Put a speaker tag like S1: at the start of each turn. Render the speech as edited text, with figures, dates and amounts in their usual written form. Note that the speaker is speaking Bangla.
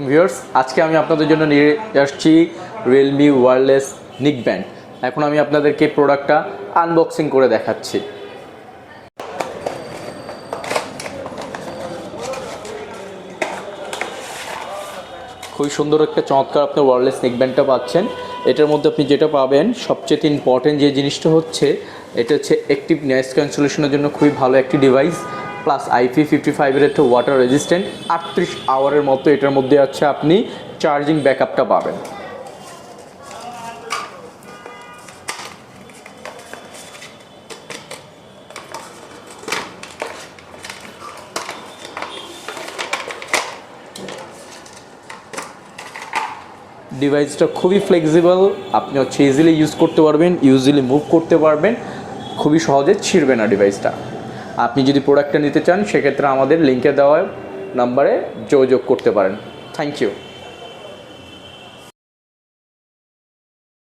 S1: ভিউয়ার্স, আজকে আমি আপনাদের জন্য নিয়ে আসছি রিয়েলমি ওয়্যারলেস নিক ব্যান্ড। এখন আমি আপনাদেরকে প্রোডাক্টটা আনবক্সিং করে দেখাচ্ছি। খুবই সুন্দর একটা চমৎকার আপনি ওয়্যারলেস নিক ব্যান্ডটা পাচ্ছেন। এটার মধ্যে আপনি যেটা পাবেন সবচেয়ে ইম্পর্টেন্ট যে জিনিসটা হচ্ছে, এটা হচ্ছে অ্যাক্টিভ নয়েজ ক্যান্সেলেশনের জন্য খুবই ভালো একটি ডিভাইস, প্লাস IP55-এর একটা ওয়াটার রেজিস্ট্যান্ট। 38 আওয়ারের মতো এটার মধ্যে আছে আপনি চার্জিং ব্যাকআপটা পাবেন। ডিভাইসটা খুবই ফ্লেক্সিবল, আপনি হচ্ছে ইজিলি ইউজ করতে পারবেন, ইউজিলি মুভ করতে পারবেন, খুবই সহজে ছিঁড়বে না ডিভাইসটা। আপনি যদি প্রোডাক্টটা নিতে চান সেক্ষেত্রে আমাদের লিঙ্কে দেওয়া নাম্বারে যোগাযোগ করতে পারেন। Thank you.